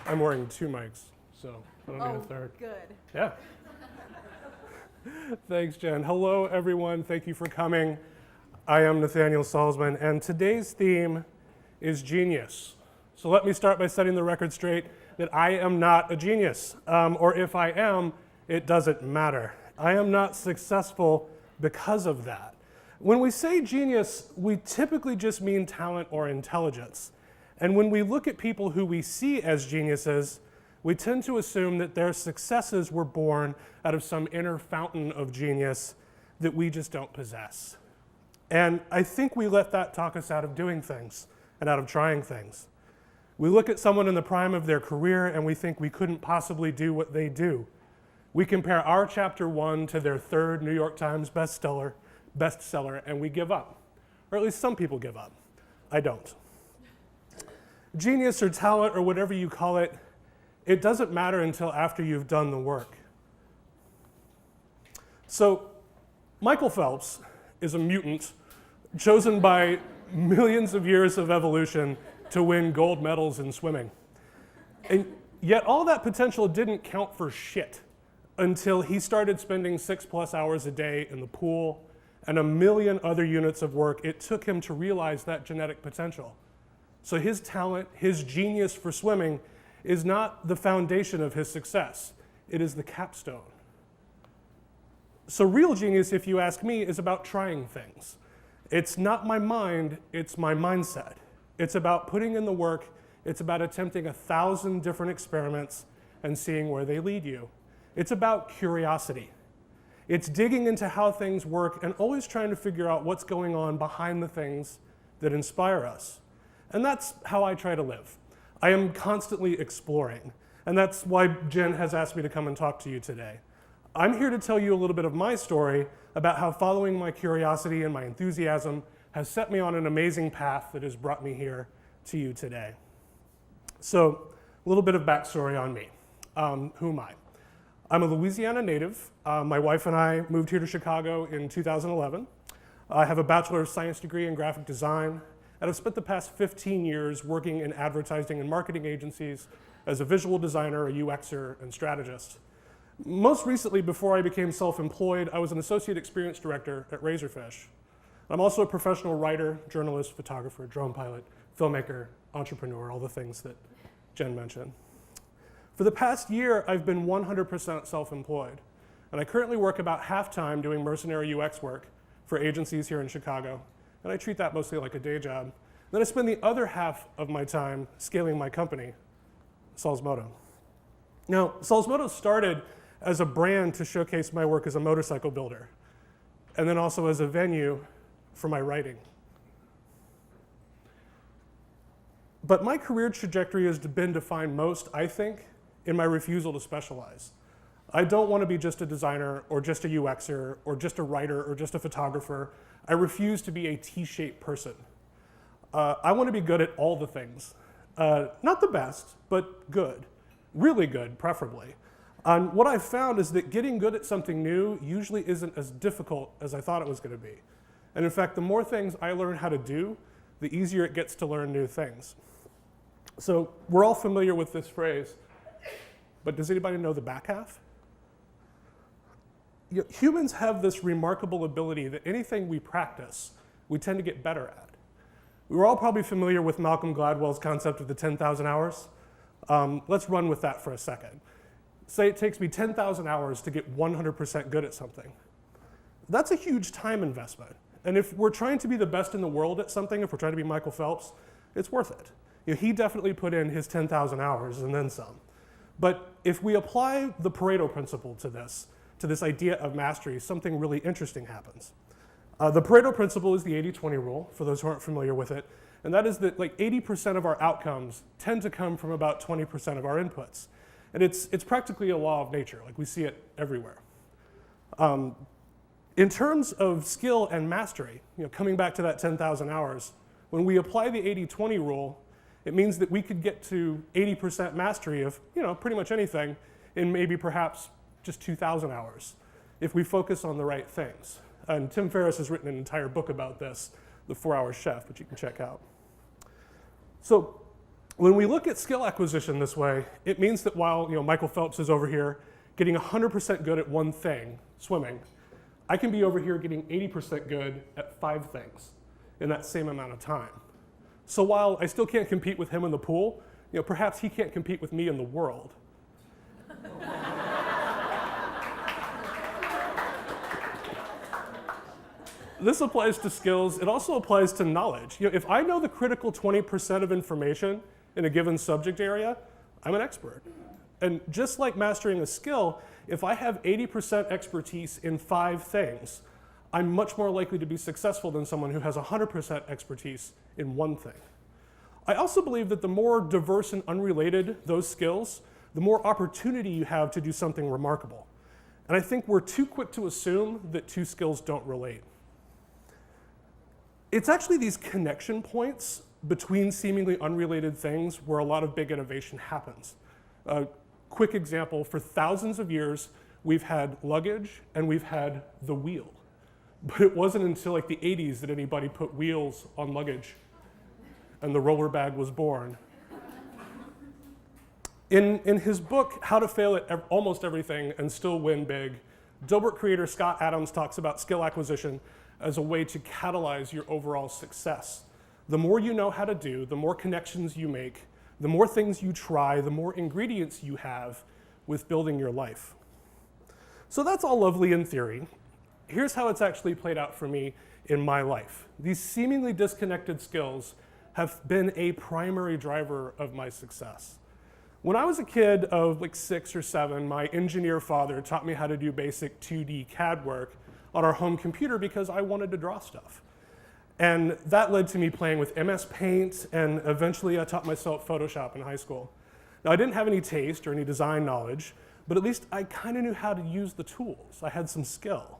I'm wearing 2 mics, so I don't need a third. Good. Yeah. Thanks, Jen. Hello, everyone. Thank you for coming. I am Nathaniel Salzman, and today's theme is genius. So let me start by setting the record straight that I am not a genius, or if I am, it doesn't matter. I am not successful because of that. When we say genius, we typically just mean talent or intelligence. And when we look at people who we see as geniuses, we tend to assume that their successes were born out of some inner fountain of genius that we just don't possess. And I think we let that talk us out of doing things and out of trying things. We look at someone in the prime of their career and we think we couldn't possibly do what they do. We compare our chapter 1 to their 3rd New York Times bestseller, and we give up. Or at least some people give up. I don't. Genius or talent or whatever you call it, it doesn't matter until after you've done the work. So Michael Phelps is a mutant chosen by millions of years of evolution to win gold medals in swimming. And yet all that potential didn't count for shit until he started spending 6+ hours a day in the pool and a million other units of work it took him to realize that genetic potential. So his talent, his genius for swimming, is not the foundation of his success. It is the capstone. So real genius, if you ask me, is about trying things. It's not my mind, it's my mindset. It's about putting in the work. It's about attempting 1,000 different experiments and seeing where they lead you. It's about curiosity. It's digging into how things work and always trying to figure out what's going on behind the things that inspire us. And that's how I try to live. I am constantly exploring. And that's why Jen has asked me to come and talk to you today. I'm here to tell you a little bit of my story about how following my curiosity and my enthusiasm has set me on an amazing path that has brought me here to you today. So, a little bit of backstory on me. Who am I? I'm a Louisiana native. My wife and I moved here to Chicago in 2011. I have a Bachelor of Science degree in graphic design, and I've spent the past 15 years working in advertising and marketing agencies as a visual designer, a UXer, and strategist. Most recently, before I became self-employed, I was an associate experience director at Razorfish. I'm also a professional writer, journalist, photographer, drone pilot, filmmaker, entrepreneur, all the things that Jen mentioned. For the past year, I've been 100% self-employed, and I currently work about half-time doing mercenary UX work for agencies here in Chicago, and I treat that mostly like a day job. Then I spend the other half of my time scaling my company, Salzmoto. Now, Salzmoto started as a brand to showcase my work as a motorcycle builder, and then also as a venue for my writing. But my career trajectory has been defined most, I think, in my refusal to specialize. I don't want to be just a designer or just a UXer or just a writer or just a photographer. I refuse to be a T-shaped person. I want to be good at all the things. Not the best, but good. Really good, preferably. And what I've found is that getting good at something new usually isn't as difficult as I thought it was going to be. And in fact, the more things I learn how to do, the easier it gets to learn new things. So we're all familiar with this phrase, but does anybody know the back half? Humans have this remarkable ability that anything we practice, we tend to get better at. We were all probably familiar with Malcolm Gladwell's concept of the 10,000 hours. Let's run with that for a second. Say it takes me 10,000 hours to get 100% good at something. That's a huge time investment. And if we're trying to be the best in the world at something, if we're trying to be Michael Phelps, it's worth it. He definitely put in his 10,000 hours and then some. But if we apply the Pareto principle to this idea of mastery, something really interesting happens. The Pareto principle is the 80-20 rule, for those who aren't familiar with it. And that is that like 80% of our outcomes tend to come from about 20% of our inputs. And it's practically a law of nature, like we see it everywhere. In terms of skill and mastery, coming back to that 10,000 hours, when we apply the 80-20 rule, it means that we could get to 80% mastery of pretty much anything in maybe perhaps just 2,000 hours if we focus on the right things. And Tim Ferriss has written an entire book about this, The 4-Hour Chef, which you can check out. So when we look at skill acquisition this way, it means that while Michael Phelps is over here getting 100% good at one thing, swimming, I can be over here getting 80% good at 5 things in that same amount of time. So while I still can't compete with him in the pool, perhaps he can't compete with me in the world. This applies to skills. It also applies to knowledge. If I know the critical 20% of information in a given subject area, I'm an expert. And just like mastering a skill, if I have 80% expertise in 5 things, I'm much more likely to be successful than someone who has 100% expertise in one thing. I also believe that the more diverse and unrelated those skills, the more opportunity you have to do something remarkable. And I think we're too quick to assume that 2 skills don't relate. It's actually these connection points between seemingly unrelated things where a lot of big innovation happens. Quick example, for thousands of years, we've had luggage and we've had the wheel. But it wasn't until like the 80s that anybody put wheels on luggage and the roller bag was born. In his book, How to Fail at Almost Everything and Still Win Big, Dilbert creator Scott Adams talks about skill acquisition as a way to catalyze your overall success. The more you know how to do, the more connections you make, the more things you try, the more ingredients you have with building your life. So that's all lovely in theory. Here's how it's actually played out for me in my life. These seemingly disconnected skills have been a primary driver of my success. When I was a kid of like 6 or 7, my engineer father taught me how to do basic 2D CAD work on our home computer because I wanted to draw stuff. And that led to me playing with MS Paint, and eventually I taught myself Photoshop in high school. Now I didn't have any taste or any design knowledge, but at least I kind of knew how to use the tools. I had some skill.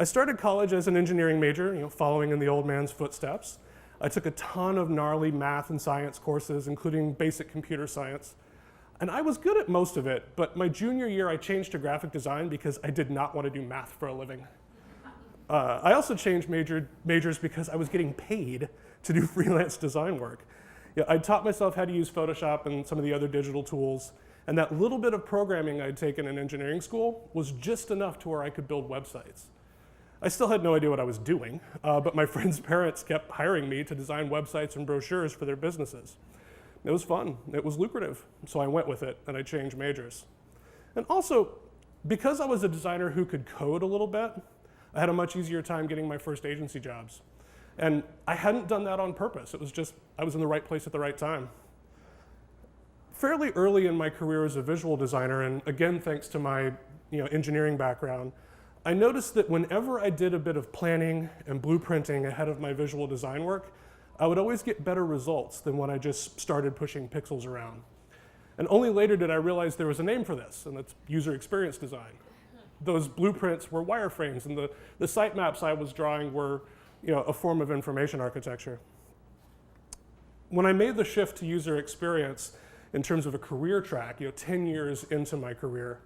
I started college as an engineering major, following in the old man's footsteps. I took a ton of gnarly math and science courses, including basic computer science. And I was good at most of it, but my junior year I changed to graphic design because I did not want to do math for a living. I also changed majors because I was getting paid to do freelance design work. I taught myself how to use Photoshop and some of the other digital tools, and that little bit of programming I'd taken in engineering school was just enough to where I could build websites. I still had no idea what I was doing, but my friends' parents kept hiring me to design websites and brochures for their businesses. It was fun, it was lucrative, so I went with it and I changed majors. And also, because I was a designer who could code a little bit, I had a much easier time getting my first agency jobs. And I hadn't done that on purpose, it was just, I was in the right place at the right time. Fairly early in my career as a visual designer, and again thanks to my engineering background, I noticed that whenever I did a bit of planning and blueprinting ahead of my visual design work, I would always get better results than when I just started pushing pixels around. And only later did I realize there was a name for this, and that's user experience design. Those blueprints were wireframes, and the sitemaps I was drawing were a form of information architecture. When I made the shift to user experience in terms of a career track, 10 years into my career,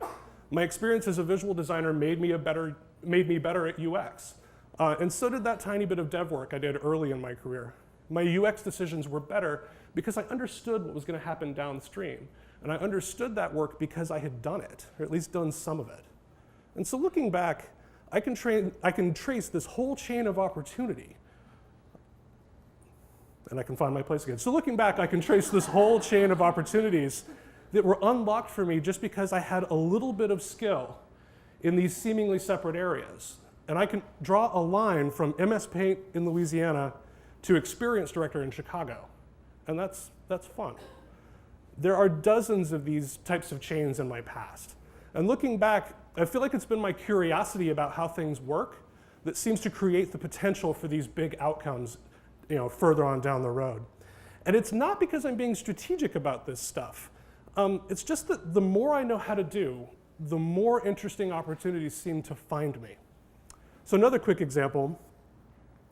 my experience as a visual designer made me better at UX. And so did that tiny bit of dev work I did early in my career. My UX decisions were better because I understood what was going to happen downstream. And I understood that work because I had done it, or at least done some of it. And so looking back, I can trace this whole chain of opportunity. And I can find my place again. So looking back, I can trace this whole chain of opportunities that were unlocked for me just because I had a little bit of skill in these seemingly separate areas. And I can draw a line from MS Paint in Louisiana to Experience Director in Chicago. And that's fun. There are dozens of these types of chains in my past. And looking back, I feel like it's been my curiosity about how things work that seems to create the potential for these big outcomes, further on down the road. And it's not because I'm being strategic about this stuff. It's just that the more I know how to do, the more interesting opportunities seem to find me. So another quick example,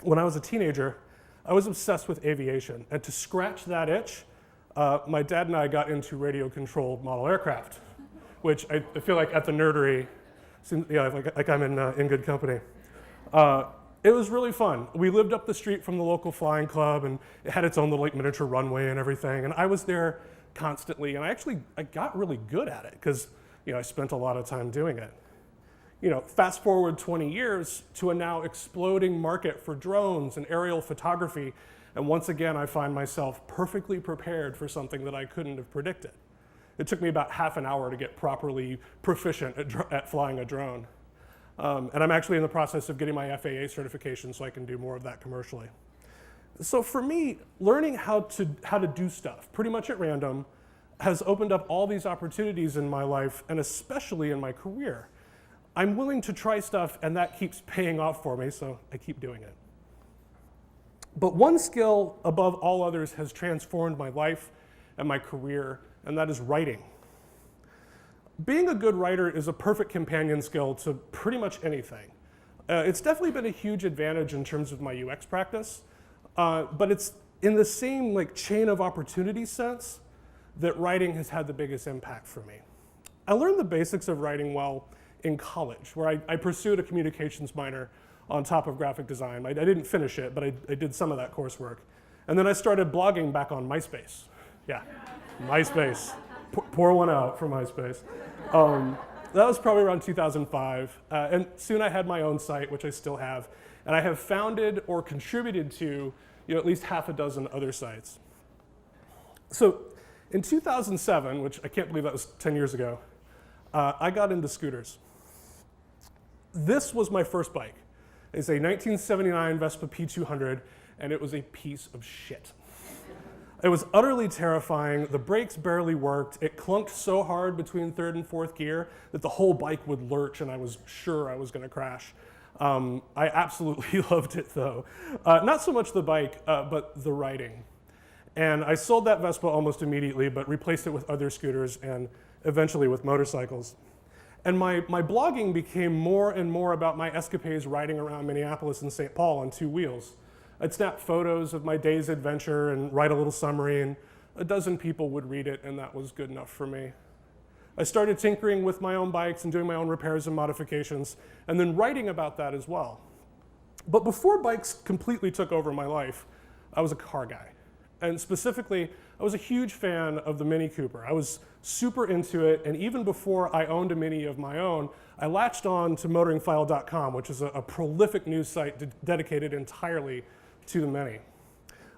when I was a teenager, I was obsessed with aviation. And to scratch that itch, my dad and I got into radio-controlled model aircraft, which I feel like at the nerdery, like I'm in good company. It was really fun. We lived up the street from the local flying club, and it had its own little miniature runway and everything. And I was there constantly, and I got really good at it because I spent a lot of time doing it. Fast forward 20 years to a now exploding market for drones and aerial photography, and once again I find myself perfectly prepared for something that I couldn't have predicted. It took me about half an hour to get properly proficient at flying a drone. And I'm actually in the process of getting my FAA certification so I can do more of that commercially. So for me, learning how to do stuff pretty much at random has opened up all these opportunities in my life, and especially in my career. I'm willing to try stuff, and that keeps paying off for me, so I keep doing it. But one skill above all others has transformed my life and my career, and that is writing. Being a good writer is a perfect companion skill to pretty much anything. It's definitely been a huge advantage in terms of my UX practice, but it's in the same chain of opportunity sense that writing has had the biggest impact for me. I learned the basics of writing well in college, where I pursued a communications minor on top of graphic design. I didn't finish it, but I did some of that coursework. And then I started blogging back on MySpace. Yeah, MySpace. Pour one out for MySpace. That was probably around 2005. And soon I had my own site, which I still have. And I have founded or contributed to at least half a dozen other sites. So in 2007, which I can't believe that was 10 years ago, I got into scooters. This was my first bike. It's a 1979 Vespa P200, and it was a piece of shit. It was utterly terrifying. The brakes barely worked. It clunked so hard between third and fourth gear that the whole bike would lurch, and I was sure I was going to crash. I absolutely loved it, though. Not so much the bike, but the riding. And I sold that Vespa almost immediately, but replaced it with other scooters and eventually with motorcycles. And my blogging became more and more about my escapades riding around Minneapolis and St. Paul on two wheels. I'd snap photos of my day's adventure and write a little summary, and a dozen people would read it, and that was good enough for me. I started tinkering with my own bikes and doing my own repairs and modifications, and then writing about that as well. But before bikes completely took over my life, I was a car guy. And specifically, I was a huge fan of the Mini Cooper. I was super into it, and even before I owned a Mini of my own, I latched on to motoringfile.com, which is a prolific news site dedicated entirely to the Mini.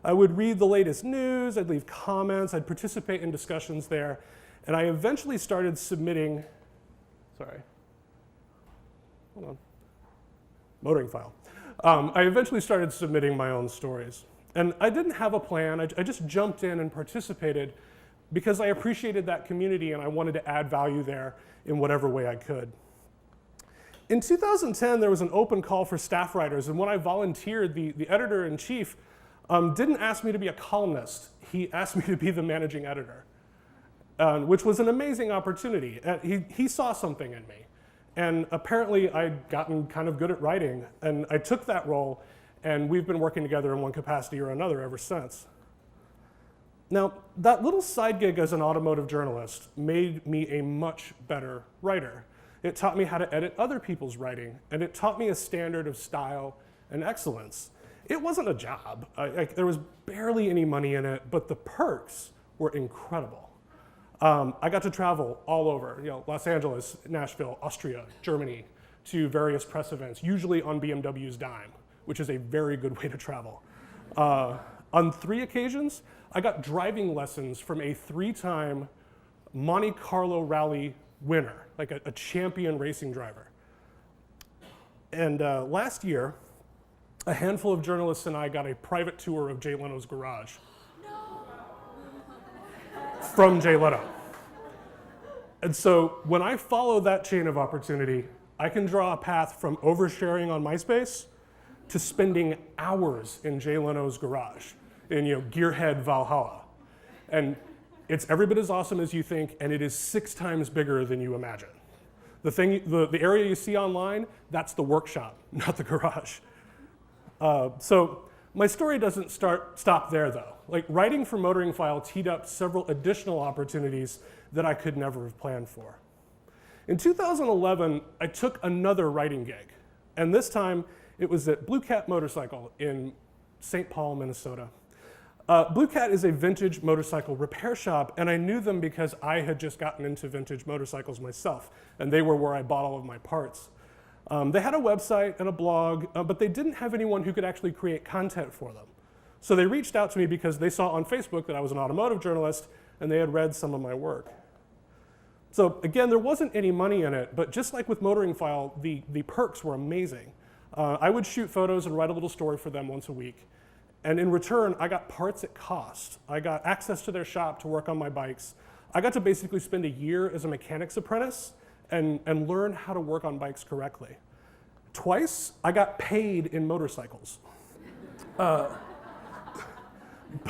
I would read the latest news, I'd leave comments, I'd participate in discussions there, and I eventually started submitting, Motoring File. I eventually started submitting my own stories. And I didn't have a plan, I just jumped in and participated because I appreciated that community and I wanted to add value there in whatever way I could. In 2010, there was an open call for staff writers, and when I volunteered, the editor-in-chief didn't ask me to be a columnist. He asked me to be the managing editor, which was an amazing opportunity. He saw something in me, and apparently I'd gotten kind of good at writing, and I took that role, and we've been working together in one capacity or another ever since. Now, that little side gig as an automotive journalist made me a much better writer. It taught me how to edit other people's writing, and it taught me a standard of style and excellence. It wasn't a job. There was barely any money in it, but the perks were incredible. I got to travel all over, Los Angeles, Nashville, Austria, Germany, to various press events, usually on BMW's dime, which is a very good way to travel. On 3 occasions, I got driving lessons from a 3-time Monte Carlo rally winner, like a champion racing driver. And last year, a handful of journalists and I got a private tour of Jay Leno's garage. No. From Jay Leno. And so when I follow that chain of opportunity, I can draw a path from oversharing on MySpace to spending hours in Jay Leno's garage in Gearhead Valhalla. And it's every bit as awesome as you think, and it is 6 times bigger than you imagine. The area you see online, that's the workshop, not the garage. So my story doesn't stop there though. Like writing for Motoring File teed up several additional opportunities that I could never have planned for. In 2011, I took another writing gig, and this time it was at Blue Cat Motorcycle in St. Paul, Minnesota. Blue Cat is a vintage motorcycle repair shop, and I knew them because I had just gotten into vintage motorcycles myself, and they were where I bought all of my parts. They had a website and a blog, but they didn't have anyone who could actually create content for them. So they reached out to me because they saw on Facebook that I was an automotive journalist, and they had read some of my work. So again, there wasn't any money in it, but just like with Motoring File, the perks were amazing. I would shoot photos and write a little story for them once a week. And in return, I got parts at cost. I got access to their shop to work on my bikes. I got to basically spend a year as a mechanic's apprentice and learn how to work on bikes correctly. Twice, I got paid in motorcycles. By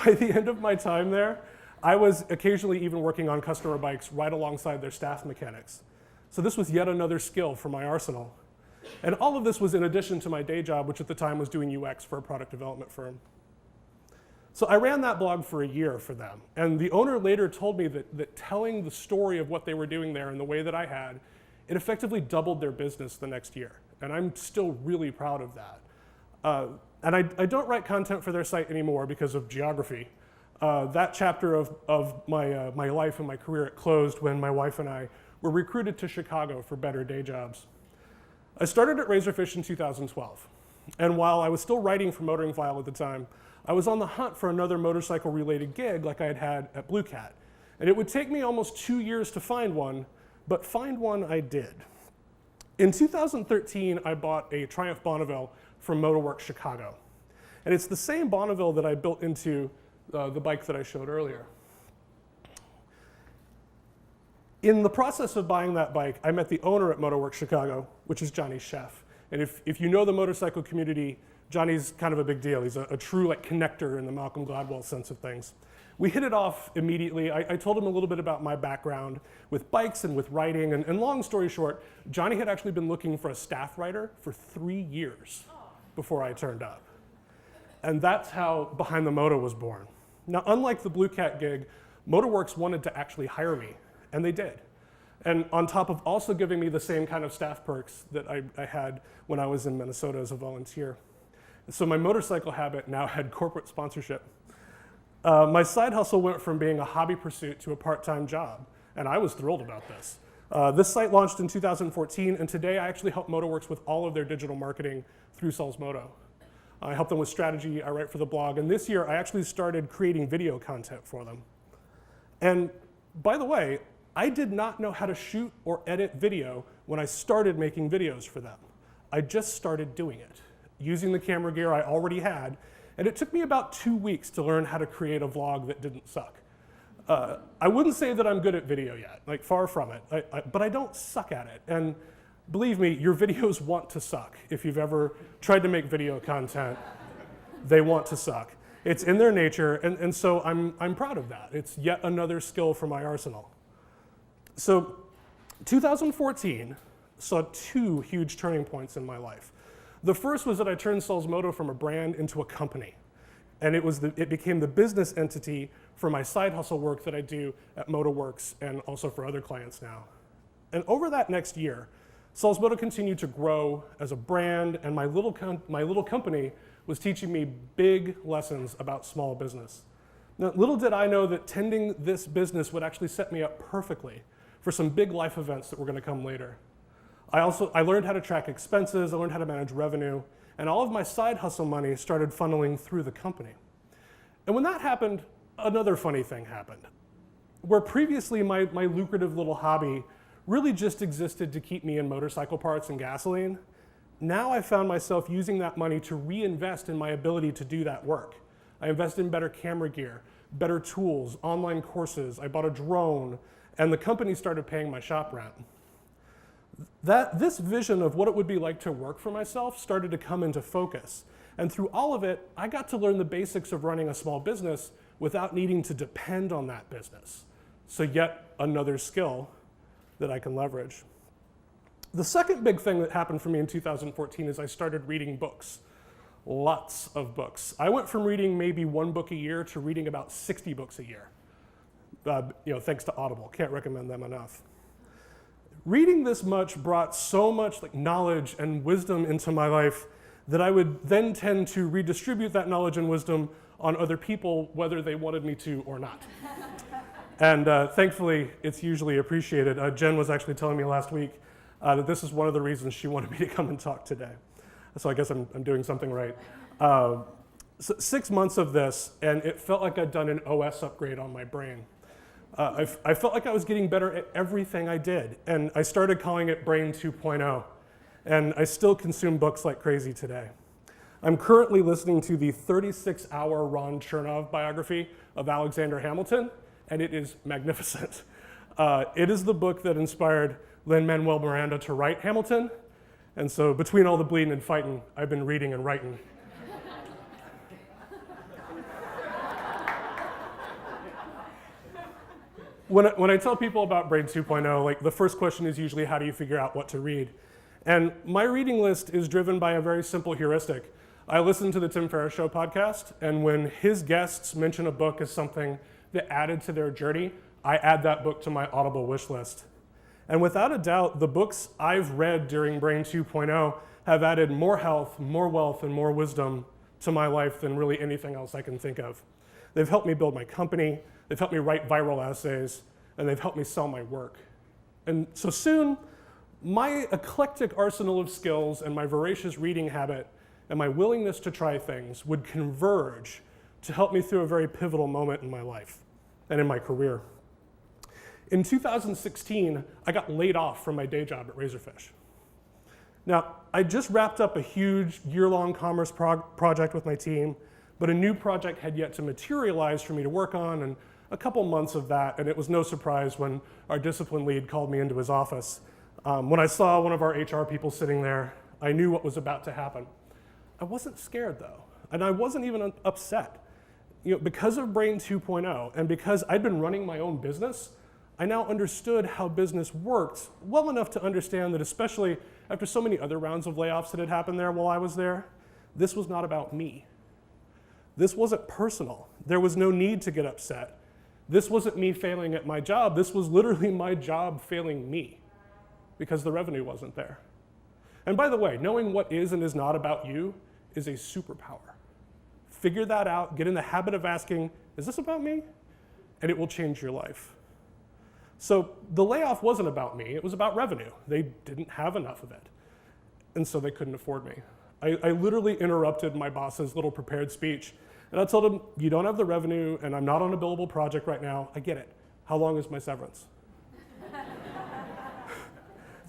the end of my time there, I was occasionally even working on customer bikes right alongside their staff mechanics. So this was yet another skill for my arsenal. And all of this was in addition to my day job, which at the time was doing UX for a product development firm. So I ran that blog for a year for them. And the owner later told me that telling the story of what they were doing there in the way that I had, it effectively doubled their business the next year. And I'm still really proud of that. And I don't write content for their site anymore because of geography. That chapter of my life and my career, it closed when my wife and I were recruited to Chicago for better day jobs. I started at Razorfish in 2012. And while I was still writing for Motoring File at the time, I was on the hunt for another motorcycle-related gig like I had had at Blue Cat. And it would take me almost 2 years to find one, but find one I did. In 2013, I bought a Triumph Bonneville from Motorworks Chicago. And it's the same Bonneville that I built into the bike that I showed earlier. In the process of buying that bike, I met the owner at Motorworks Chicago, which is Johnny Sheff. And if you know the motorcycle community, Johnny's kind of a big deal. He's a true connector in the Malcolm Gladwell sense of things. We hit it off immediately. I told him a little bit about my background with bikes and with writing. And long story short, Johnny had actually been looking for a staff writer for 3 years before I turned up. And that's how Behind the Moto was born. Now, unlike the Blue Cat gig, Motorworks wanted to actually hire me, and they did. And on top of also giving me the same kind of staff perks that I had when I was in Minnesota as a volunteer. So my motorcycle habit now had corporate sponsorship. My side hustle went from being a hobby pursuit to a part-time job, and I was thrilled about this. This site launched in 2014, and today I actually help Motorworks with all of their digital marketing through Salzmoto. I help them with strategy, I write for the blog, and this year I actually started creating video content for them. And by the way, I did not know how to shoot or edit video when I started making videos for them. I just started doing it, using the camera gear I already had, and it took me about 2 weeks to learn how to create a vlog that didn't suck. I wouldn't say that I'm good at video yet, far from it, but I don't suck at it. And believe me, your videos want to suck. If you've ever tried to make video content, they want to suck. It's in their nature, and so I'm proud of that. It's yet another skill for my arsenal. So 2014 saw 2 huge turning points in my life. The first was that I turned Salzmoto from a brand into a company. And it became the business entity for my side hustle work that I do at Motorworks and also for other clients now. And over that next year, Salzmoto continued to grow as a brand, and my little company was teaching me big lessons about small business. Now, little did I know that tending this business would actually set me up perfectly for some big life events that were going to come later. I learned how to track expenses, I learned how to manage revenue, and all of my side hustle money started funneling through the company. And when that happened, another funny thing happened. Where previously my lucrative little hobby really just existed to keep me in motorcycle parts and gasoline, now I found myself using that money to reinvest in my ability to do that work. I invested in better camera gear, better tools, online courses, I bought a drone, and the company started paying my shop rent. This vision of what it would be like to work for myself started to come into focus. And through all of it, I got to learn the basics of running a small business without needing to depend on that business. So yet another skill that I can leverage. The second big thing that happened for me in 2014 is I started reading books. Lots of books. I went from reading maybe one book a year to reading about 60 books a year. Thanks to Audible, can't recommend them enough. Reading this much brought so much knowledge and wisdom into my life that I would then tend to redistribute that knowledge and wisdom on other people, whether they wanted me to or not. And thankfully, it's usually appreciated. Jen was actually telling me last week that this is one of the reasons she wanted me to come and talk today. So I guess I'm doing something right. So 6 months of this, and it felt like I'd done an OS upgrade on my brain. I felt like I was getting better at everything I did, and I started calling it Brain 2.0. And I still consume books like crazy today. I'm currently listening to the 36-hour Ron Chernow biography of Alexander Hamilton, and it is magnificent. It is the book that inspired Lin-Manuel Miranda to write Hamilton, and so between all the bleeding and fighting, I've been reading and writing. When I tell people about Brain 2.0, the first question is usually, how do you figure out what to read? And my reading list is driven by a very simple heuristic. I listen to the Tim Ferriss Show podcast, and when his guests mention a book as something that added to their journey, I add that book to my Audible wish list. And without a doubt, the books I've read during Brain 2.0 have added more health, more wealth, and more wisdom to my life than really anything else I can think of. They've helped me build my company, they've helped me write viral essays, and they've helped me sell my work. And so soon, my eclectic arsenal of skills and my voracious reading habit and my willingness to try things would converge to help me through a very pivotal moment in my life and in my career. In 2016, I got laid off from my day job at Razorfish. Now, I just wrapped up a huge year-long commerce project with my team, but a new project had yet to materialize for me to work on, and a couple months of that, and it was no surprise when our discipline lead called me into his office. When I saw one of our HR people sitting there, I knew what was about to happen. I wasn't scared though, and I wasn't even upset. Because of Brain 2.0, and because I'd been running my own business, I now understood how business worked well enough to understand that, especially after so many other rounds of layoffs that had happened there while I was there, this was not about me. This wasn't personal. There was no need to get upset. This wasn't me failing at my job. This was literally my job failing me, because the revenue wasn't there. And by the way, knowing what is and is not about you is a superpower. Figure that out, get in the habit of asking, is this about me? And it will change your life. So the layoff wasn't about me, it was about revenue. They didn't have enough of it, and so they couldn't afford me. I literally interrupted my boss's little prepared speech, and I told him, you don't have the revenue, and I'm not on a billable project right now. I get it. How long is my severance?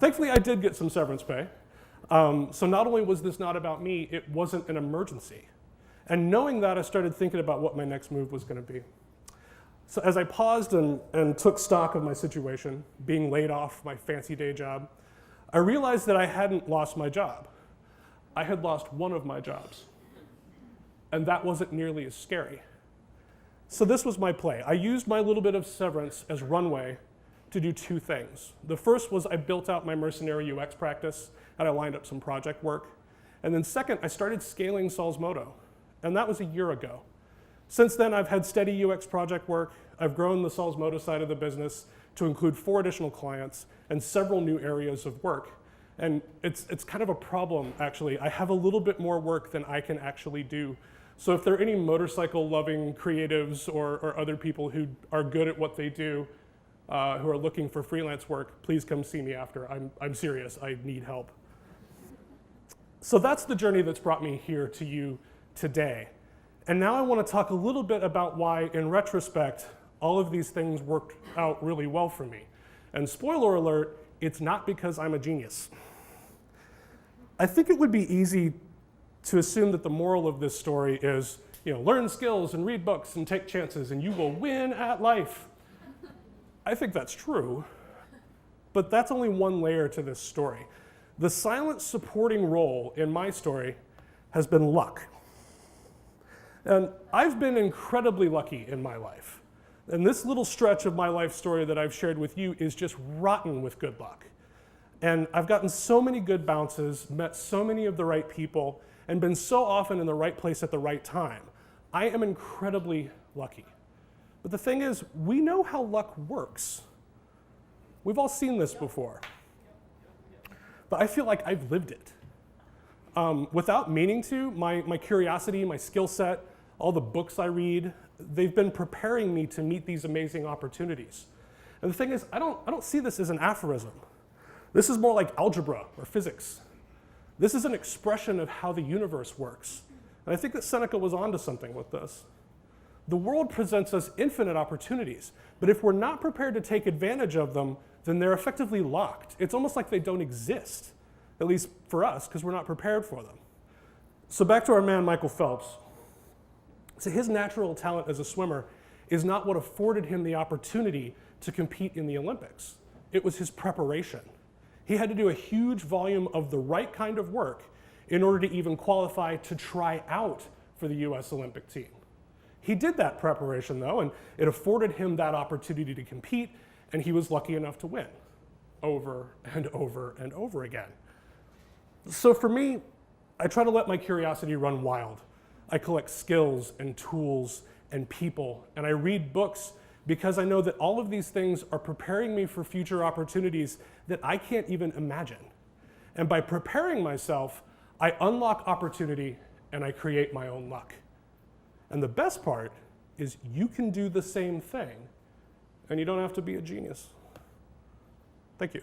Thankfully, I did get some severance pay. So not only was this not about me, it wasn't an emergency. And knowing that, I started thinking about what my next move was going to be. So as I paused and took stock of my situation, being laid off my fancy day job, I realized that I hadn't lost my job. I had lost one of my jobs. And that wasn't nearly as scary. So this was my play. I used my little bit of severance as runway to do two things. The first was I built out my mercenary UX practice, and I lined up some project work. And then second, I started scaling Salzmodo, and that was a year ago. Since then, I've had steady UX project work. I've grown the Salzmodo side of the business to include 4 additional clients and several new areas of work. And it's kind of a problem, actually. I have a little bit more work than I can actually do. So if there are any motorcycle-loving creatives or other people who are good at what they do, who are looking for freelance work, please come see me after. I'm serious, I need help. So that's the journey that's brought me here to you today. And now I want to talk a little bit about why, in retrospect, all of these things worked out really well for me. And spoiler alert, it's not because I'm a genius. I think it would be easy to assume that the moral of this story is, learn skills and read books and take chances and you will win at life. I think that's true, But that's only one layer to this story. The silent supporting role in my story has been luck. And I've been incredibly lucky in my life. And this little stretch of my life story that I've shared with you is just rotten with good luck. And I've gotten so many good bounces, met so many of the right people, and been so often in the right place at the right time. I am incredibly lucky. But the thing is, we know how luck works. We've all seen this before. But I feel like I've lived it. Without meaning to, my curiosity, my skill set, all the books I read, they've been preparing me to meet these amazing opportunities. And the thing is, I don't see this as an aphorism. This is more like algebra or physics. This is an expression of how the universe works. And I think that Seneca was onto something with this. The world presents us infinite opportunities, but if we're not prepared to take advantage of them, then they're effectively locked. It's almost like they don't exist, at least for us, because we're not prepared for them. So back to our man, Michael Phelps. So his natural talent as a swimmer is not what afforded him the opportunity to compete in the Olympics. It was his preparation. He had to do a huge volume of the right kind of work in order to even qualify to try out for the US Olympic team. He did that preparation though, and it afforded him that opportunity to compete, and he was lucky enough to win over and over and over again. So for me, I try to let my curiosity run wild. I collect skills and tools and people, and I read books because I know that all of these things are preparing me for future opportunities that I can't even imagine. And by preparing myself, I unlock opportunity and I create my own luck. And the best part is you can do the same thing, and you don't have to be a genius. Thank you.